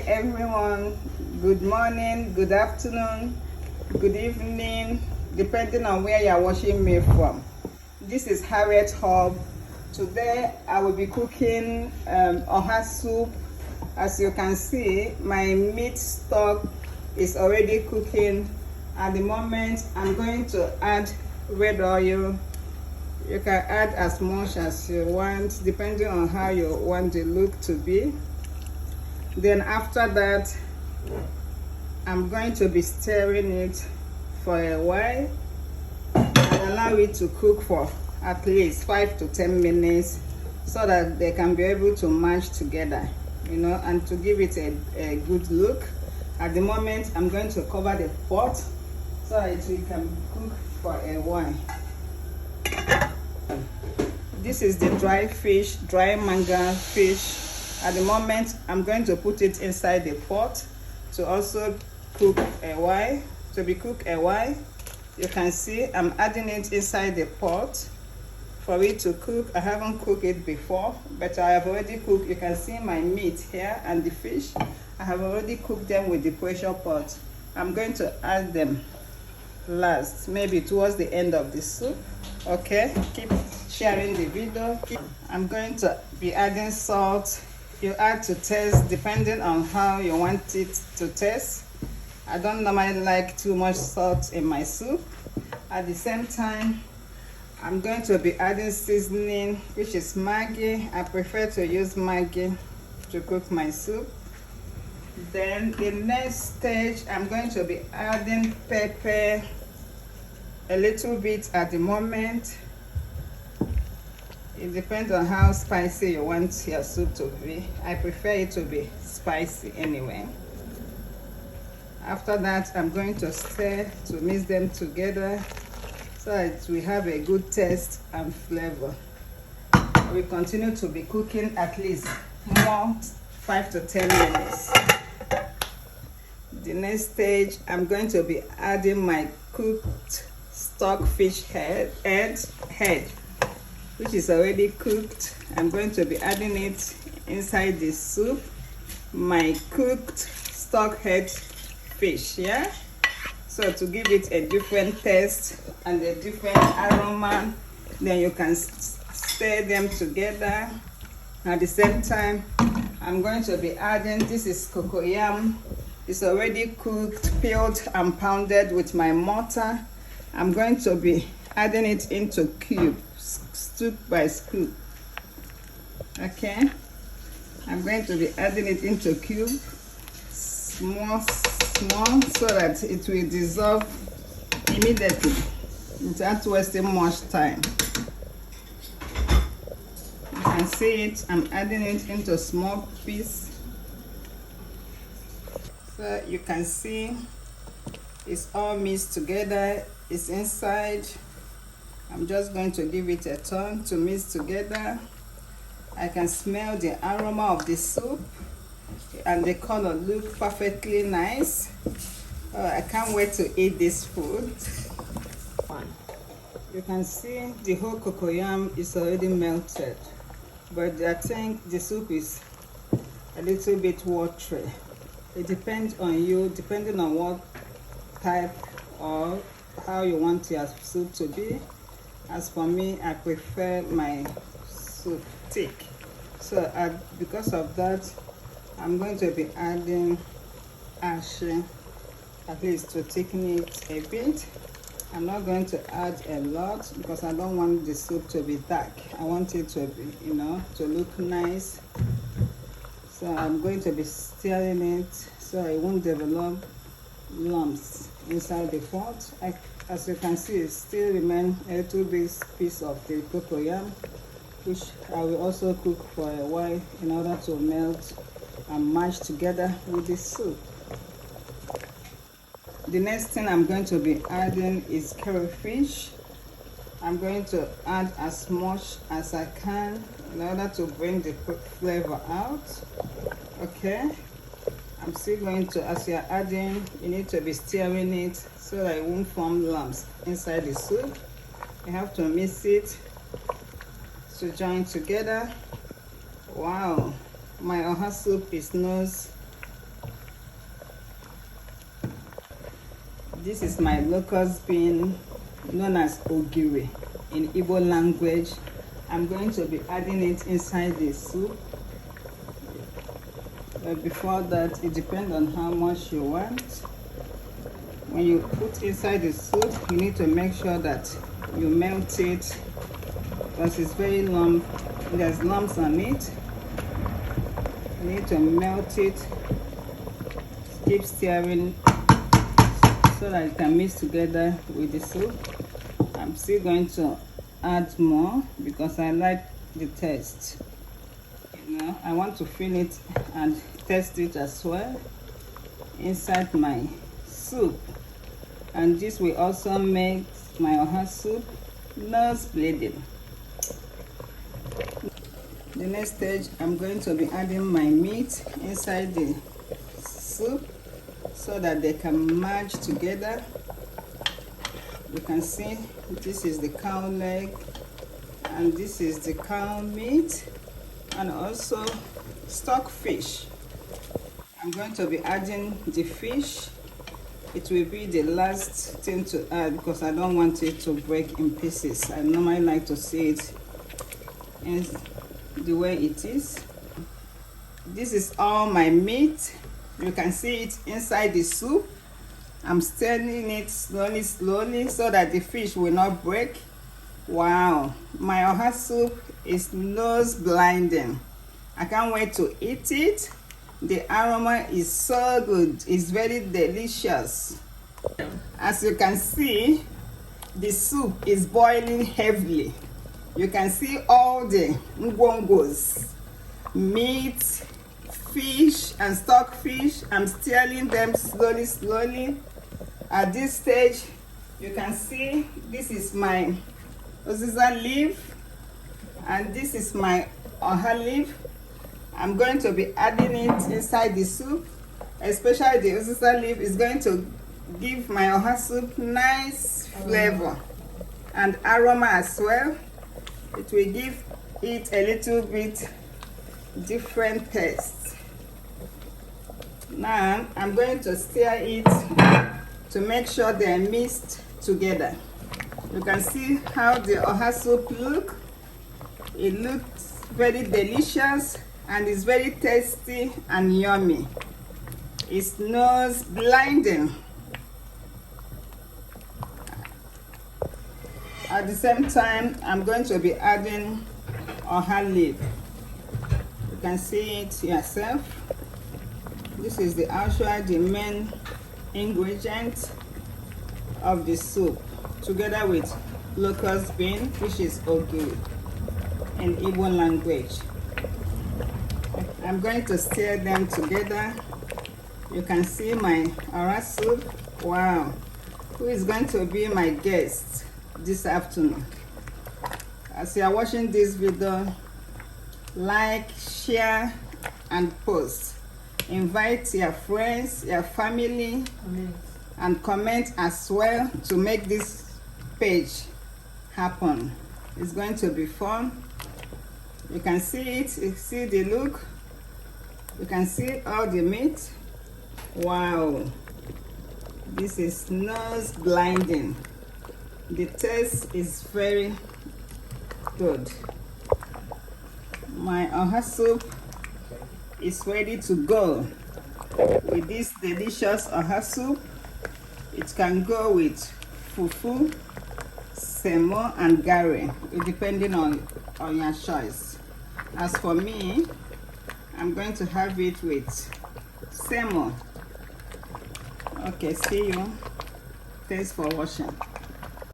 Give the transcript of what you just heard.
everyone. Good morning, good afternoon, good evening, depending on where you are watching me from. This is Harriet Hub. Today I will be cooking oha soup. As you can see, my meat stock is already cooking. At the moment, I'm going to add red oil. You can add as much as you want, depending on how you want the look to be. Then after that, I'm going to be stirring it for a while and allow it to cook for at least 5 to 10 minutes so that they can be able to mash together, you know, and to give it a good look. At the moment, I'm going to cover the pot so that it can cook for a while. This is the dry fish, dry manga fish. At the moment, I'm going to put it inside the pot to also cook a while, to be cooked a while. You can see I'm adding it inside the pot for it to cook. I haven't cooked it before, but I have already cooked. You can see my meat here and the fish. I have already cooked them with the pressure pot. I'm going to add them last, maybe towards the end of the soup. Okay, keep sharing the video. I'm going to be adding salt. You add to taste depending on how you want it to taste. I don't normally like too much salt in my soup. At the same time, I'm going to be adding seasoning, which is Maggi. I prefer to use Maggi to cook my soup. Then the next stage, I'm going to be adding pepper, a little bit at the moment. It depends on how spicy you want your soup to be. I prefer it to be spicy anyway. After that, I'm going to stir to mix them together so that we have a good taste and flavor. We continue to be cooking at least more 5 to 10 minutes. The next stage, I'm going to be adding my cooked stockfish head, which is already cooked. I'm going to be adding it inside the soup. My cooked stock head fish, yeah? So to give it a different taste and a different aroma, then you can stir them together. At the same time, I'm going to be adding, this is cocoyam. It's already cooked, peeled and pounded with my mortar. I'm going to be adding it into cubes, scoop by scoop. Okay, I'm going to be adding it into cubes, small, so that it will dissolve immediately without wasting much time. You can see it. I'm adding it into small pieces. So you can see it's all mixed together. It's inside. I'm just going to give it a turn to mix together. I can smell the aroma of the soup and the color look perfectly nice. I can't wait to eat this food. You can see the whole cocoyam is already melted, but I think the soup is a little bit watery. It depends on you, depending on what type or how you want your soup to be. As for me, I prefer my soup thick. So because of that, I'm going to be adding ash, at least to thicken it a bit. I'm not going to add a lot because I don't want the soup to be dark. I want it to be, you know, to look nice. So I'm going to be stirring it so it won't develop lumps inside the pot. As you can see, it still remains a little bit piece of the cocoyam, which I will also cook for a while in order to melt and mash together with the soup. The next thing I'm going to be adding is crayfish. I'm going to add as much as I can in order to bring the flavor out. Okay, I'm still going to, as you're adding, you need to be stirring it so that it won't form lumps inside the soup. You have to mix it to join together. Wow, my oha soup is This is my locust bean, known as ogiri in Igbo language. I'm going to be adding it inside the soup. But before that, it depends on how much you want. When you put inside the soup, you need to make sure that you melt it, because it's very lump. There's lumps on it. You need to melt it. Keep stirring so that it can mix together with the soup. I'm still going to add more because I like the taste. You know, I want to fill it and test it as well inside my soup. And this will also make my oha soup nose bleeding. The next stage, I'm going to be adding my meat inside the soup so that they can merge together. You can see this is the cow leg and this is the cow meat, and also stockfish. I'm going to be adding the fish. It will be the last thing to add because I don't want it to break in pieces. I normally like to see it in the way it is. This is all my meat. You can see it inside the soup. I'm stirring it slowly so that the fish will not break. Wow, my oha soup is nose blinding. I can't wait to eat it. The aroma is so good. It's very delicious. As you can see, the soup is boiling heavily. You can see all the ngwongos, meat, fish, and stockfish. I'm stirring them slowly. At this stage, you can see this is my uziza leaf and this is my oha leaf. I'm going to be adding it inside the soup. Especially the uziza leaf is going to give my oha soup nice flavor and aroma as well. It will give it a little bit different taste. Now I'm going to stir it to make sure they're mixed together. You can see how the oha soup look. It looks very delicious and it's very tasty and yummy. It's nose blinding. At the same time, I'm going to be adding oha leaf. You can see it yourself. This is the main ingredient of the soup, together with locust bean, which is ogiri in Igbo language. I'm going to stir them together. You can see my oha soup. Wow, who is going to be my guest this afternoon? As you are watching this video, like, share, and post. Invite your friends, your family, and comment as well to make this page happen. It's going to be fun. You can see it, you see the look, you can see all the meat. Wow, this is nose blinding. The taste is very good. My oha soup is ready to go. With this delicious oha soup, it can go with fufu, semo, and gari, depending on your choice. As for me, I'm going to have it with semo. Okay, see you. Thanks for watching.